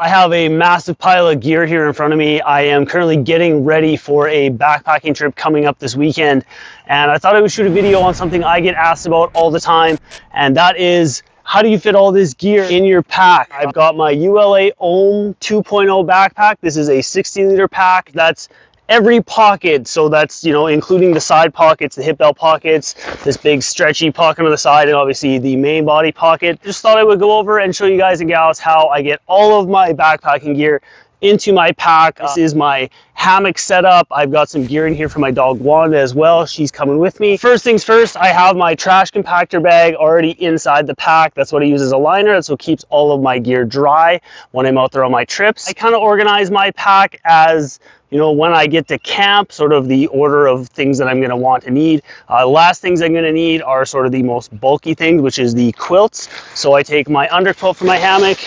I have a massive pile of gear here in front of me. I am currently getting ready for a backpacking trip coming up this weekend, and I thought I would shoot a video on something I get asked about all the time, and that is, how do you fit all this gear in your pack? I've got my ULA Ohm 2.0 backpack. This is a 60-liter pack. That's every pocket, so that's, you know, including the side pockets, the hip belt pockets, this big stretchy pocket on the side, and obviously the main body pocket. Just thought I would go over and show you guys and gals how I get all of my backpacking gear into my pack. This is my hammock setup. I've got some gear in here for my dog Wanda as well. She's coming with me. First things first, I have my trash compactor bag already inside the pack. That's what I use as a liner. That's what keeps all of my gear dry when I'm out there on my trips. I kind of organize my pack as, you know, when I get to camp, sort of the order of things that I'm going to want to need. Last things I'm going to need are sort of the most bulky things, which is the quilts. So I take my underquilt for my hammock.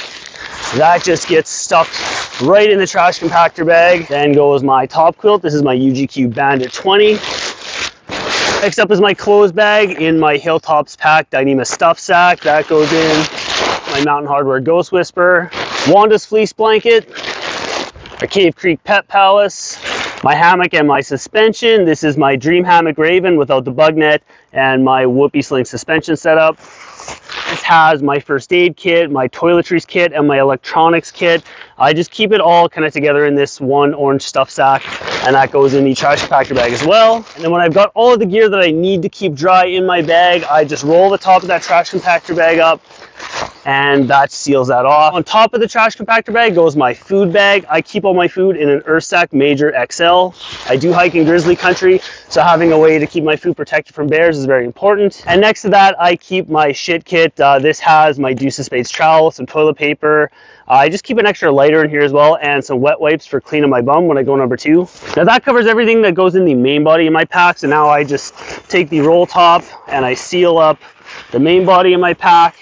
That just gets stuffed right in the trash compactor bag. Then goes my top quilt. This is my UGQ Bandit 20. Next up is my clothes bag in my Hilltop Packs Dyneema stuff sack. That goes in my Mountain Hardwear Ghost Whisperer. Wanda's fleece blanket. A Cave Creek Pet Palace. My hammock and my suspension. This is my Dream Hammock Raven without the bug net and my Whoopee Sling suspension setup. This has my first aid kit, my toiletries kit, and my electronics kit. I just keep it all kind of together in this one orange stuff sack, and that goes in the trash compactor bag as well. And then when I've got all of the gear that I need to keep dry in my bag, I just roll the top of that trash compactor bag up, and that seals that off. On top of the trash compactor bag goes my food bag. I keep all my food in an Earth Sack Major XL. I do hike in grizzly country, so having a way to keep my food protected from bears is very important. And next to that, I keep my shit kit. This has my Deuce of Spades trowel, some toilet paper. I just keep an extra lighter in here as well, and some wet wipes for cleaning my bum when I go number 2. Now that covers everything that goes in the main body of my pack. So now I just take the roll top and I seal up the main body of my pack.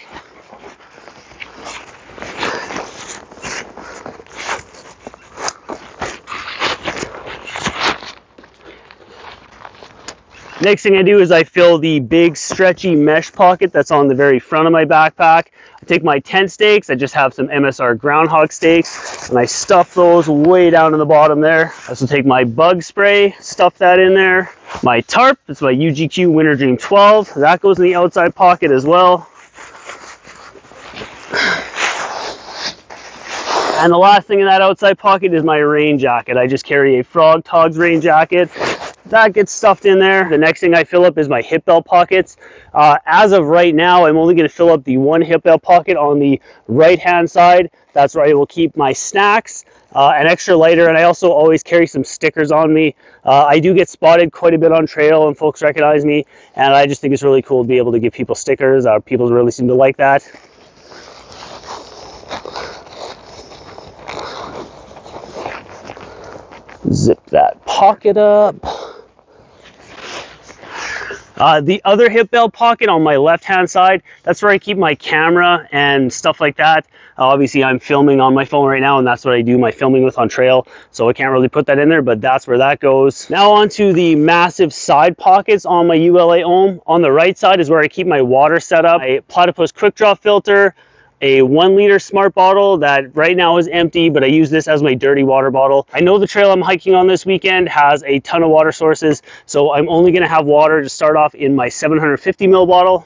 Next thing I do is I fill the big stretchy mesh pocket that's on the very front of my backpack. I take my tent stakes. I just have some MSR groundhog stakes, and I stuff those way down in the bottom there. I also take my bug spray, stuff that in there. My tarp, it's my UGQ Winter Dream 12. That goes in the outside pocket as well. And the last thing in that outside pocket is my rain jacket. I just carry a Frog Togs rain jacket. That gets stuffed in there. The next thing I fill up is my hip belt pockets. As of right now, I'm only going to fill up the one hip belt pocket on the right hand side. That's where I will keep my snacks, an extra lighter, and I also always carry some stickers on me. I do get spotted quite a bit on trail and folks recognize me, and I just think it's really cool to be able to give people stickers. People really seem to like that. Zip that pocket up. The other hip belt pocket on my left hand side, that's where I keep my camera and stuff like that. Obviously I'm filming on my phone right now, and that's what I do my filming with on trail, so I can't really put that in there, but that's where that goes. Now onto the massive side pockets on my ULA Ohm. On the right side is where I keep my water setup, a Platypus quick draw filter, a 1 liter smart bottle that right now is empty, but I use this as my dirty water bottle. I know the trail I'm hiking on this weekend has a ton of water sources, so I'm only going to have water to start off in my 750 ml bottle.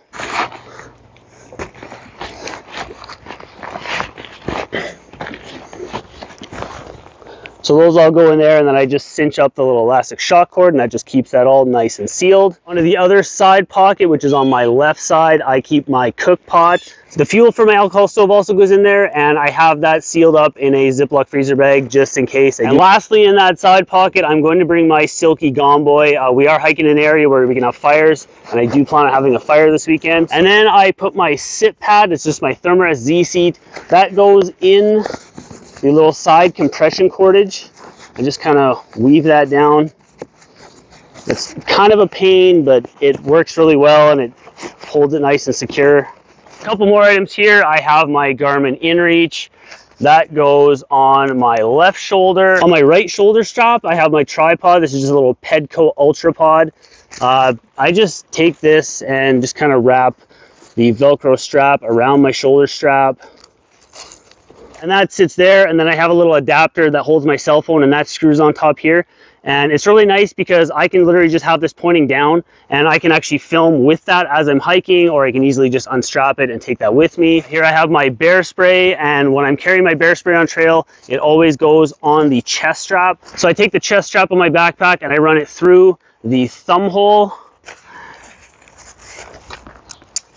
So those all go in there, and then I just cinch up the little elastic shock cord, and that just keeps that all nice and sealed. Onto the other side pocket, which is on my left side, I keep my cook pot. The fuel for my alcohol stove also goes in there, and I have that sealed up in a Ziploc freezer bag just in case. And lastly, in that side pocket, I'm going to bring my Silky Gone Boy. We are hiking in an area where we can have fires, and I do plan on having a fire this weekend. And then I put my sit pad. It's just my Thermarest Z seat. That goes in the little side compression cordage. I just kind of weave that down. It's kind of a pain, but it works really well, and it holds it nice and secure. A couple more items here. I have my Garmin InReach. That goes on my left shoulder. On my right shoulder strap, I have my tripod. This is just a little Pedco Ultra Pod. I just take this and just kind of wrap the Velcro strap around my shoulder strap. and that sits there, and then I have a little adapter that holds my cell phone, and that screws on top here. And it's really nice because I can literally just have this pointing down, and I can actually film with that as I'm hiking, or I can easily just unstrap it and take that with me. Here I have my bear spray, and when I'm carrying my bear spray on trail, it always goes on the chest strap. So I take the chest strap of my backpack and I run it through the thumb hole,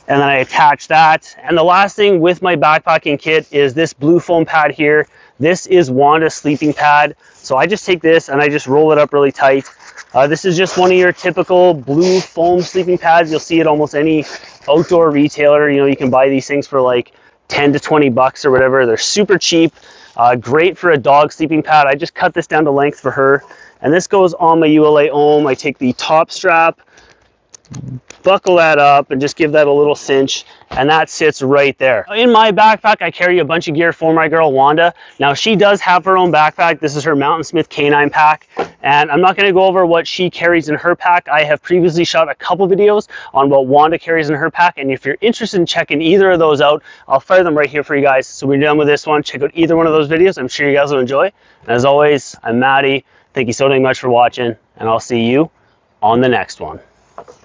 and then I attach that. And the last thing with my backpacking kit is this blue foam pad here. This is Wanda's sleeping pad. So I just take this and I just roll it up really tight. This is just one of your typical blue foam sleeping pads. You'll see it almost any outdoor retailer. You know, you can buy these things for like 10 to 20 bucks or whatever. They're super cheap. Great for a dog sleeping pad. I just cut this down to length for her. And this goes on my ULA Ohm. I take the top strap, buckle that up, and just give that a little cinch, and that sits right there. In my backpack, I carry a bunch of gear for my girl Wanda. Now, she does have her own backpack. This is her Mountain Smith Canine pack, and I'm not going to go over what she carries in her pack. I have previously shot a couple videos on what Wanda carries in her pack, and if you're interested in checking either of those out, I'll fire them right here for you guys. So we're done with this one. Check out either one of those videos. I'm sure you guys will enjoy. And as always, I'm Matty. Thank you so much for watching, and I'll see you on the next one.